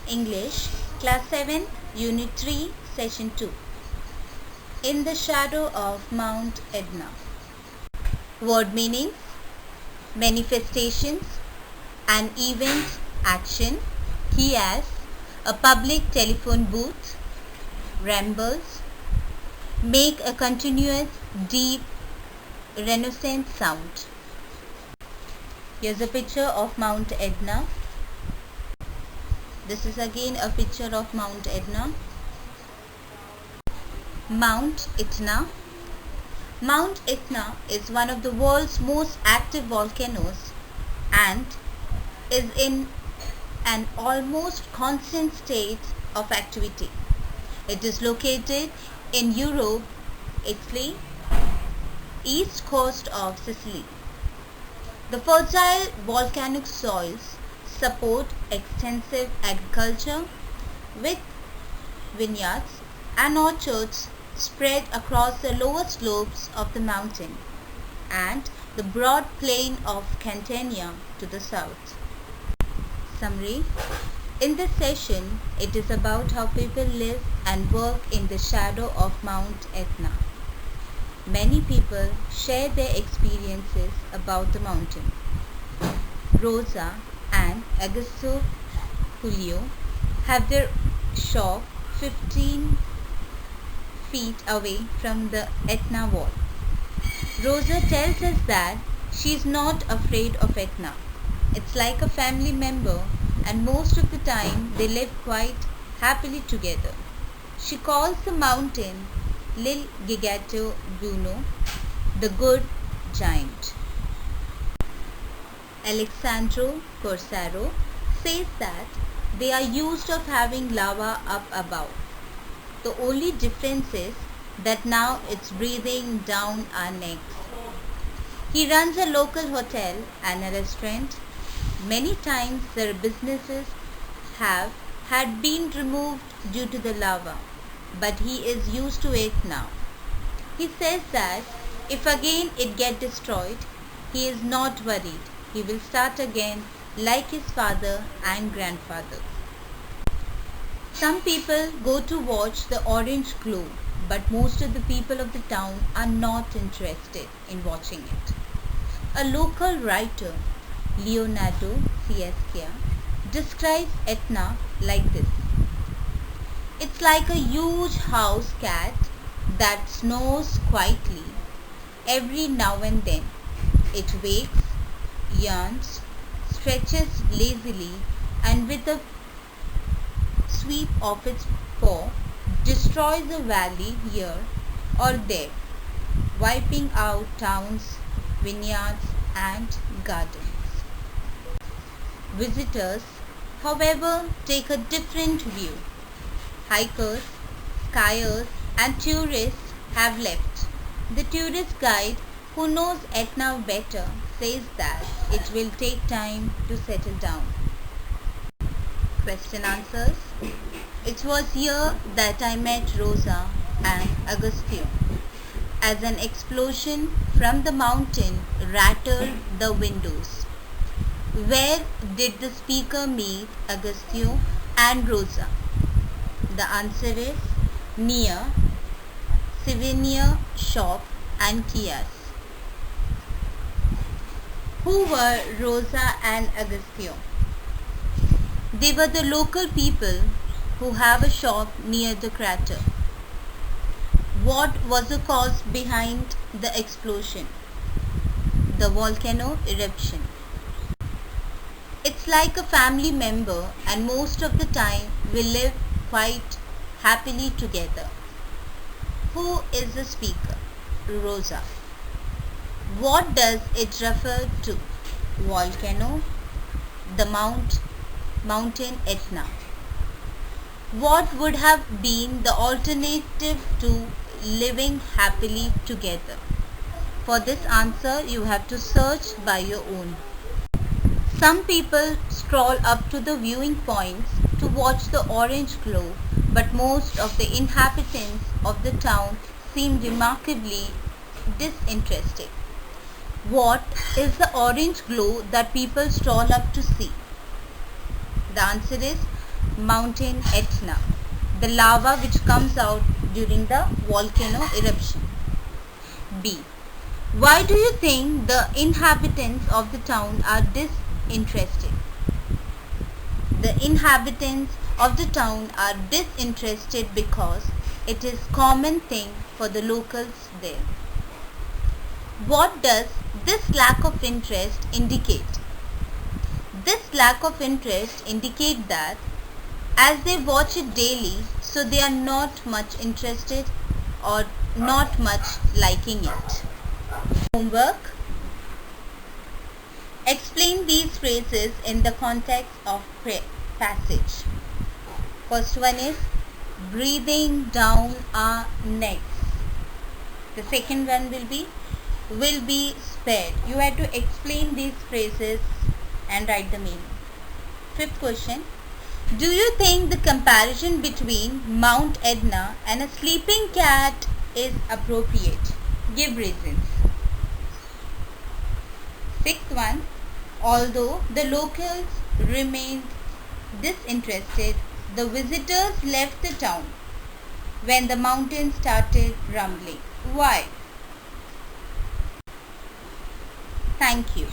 English, Class 7, Unit 3, Session 2. In the shadow of Mount Etna. Word meanings: manifestations, an event, action, kiosk, a public telephone booth, rambles, make a continuous, deep, resonant sound. Here's a picture of Mount Etna. This is again a picture of Mount Etna. Mount Etna. Mount Etna is one of the world's most active volcanoes and is in an almost constant state of activity. It is located in Europe, Italy, east coast of Sicily. The fertile volcanic soils support extensive agriculture with vineyards and orchards spread across the lower slopes of the mountain and the broad plain of Catania to the south. Summary: in this session, it is about how people live and work in the shadow of Mount Etna. Many people share their experiences about the mountain. Rosa and Augusto Julio have their shop 15 feet away from the Etna wall. Rosa tells us that she is not afraid of Etna. It's like a family member, and most of the time they live quite happily together. She calls the mountain Lil Gigato Bruno, the good giant. Alexandro Corsaro says that they are used of having lava up above. The only difference is that now it's breathing down our necks. He runs a local hotel and a restaurant. Many times their businesses have had been removed due to the lava, but he is used to it now. He says that if again it gets destroyed, he is not worried. He will start again like his father and grandfather. Some people go to watch the orange glow, but most of the people of the town are not interested in watching it. A local writer, Leonardo Ciescia, describes Etna like this: it's like a huge house cat that snores quietly. Every now and then it wakes, yawns, stretches lazily, and with a sweep of its paw destroys a valley here or there, wiping out towns, vineyards, and gardens. Visitors, however, take a different view. Hikers, skiers, and tourists have left. The tourist guide, who knows Etna better, says that it will take time to settle down. Question answers. It was here that I met Rosa and Agustino, as an explosion from the mountain rattled the windows. Where did the speaker meet Agustino and Rosa? The answer is near souvenir shop and kiosk. Who were Rosa and Agustino? They were the local people who have a shop near the crater. What was the cause behind the explosion? The volcano eruption. It's like a family member, and most of the time we live quite happily together. Who is the speaker? Rosa. What does it refer to? Volcano, the mountain Etna. What would have been the alternative to living happily together? For this answer, you have to search by your own. Some people stroll up to the viewing points to watch the orange glow, but most of the inhabitants of the town seem remarkably disinterested. What is the orange glow that people stroll up to see? The answer is mountain Etna, the lava which comes out during the volcano eruption? B. Why do you think the inhabitants of the town are disinterested? The inhabitants of the town are disinterested because it is common thing for the locals there. What does this lack of interest indicate? This lack of interest indicates that as they watch it daily, so they are not much interested or not much liking it. Homework. Explain these phrases in the context of passage. First one is breathing down our necks. The second one will be spared. You have to explain these phrases and write the meaning. Fifth question. Do you think the comparison between Mount Etna and a sleeping cat is appropriate? Give reasons. Sixth one. Although the locals remained disinterested, the visitors left the town when the mountain started rumbling. Why? Thank you.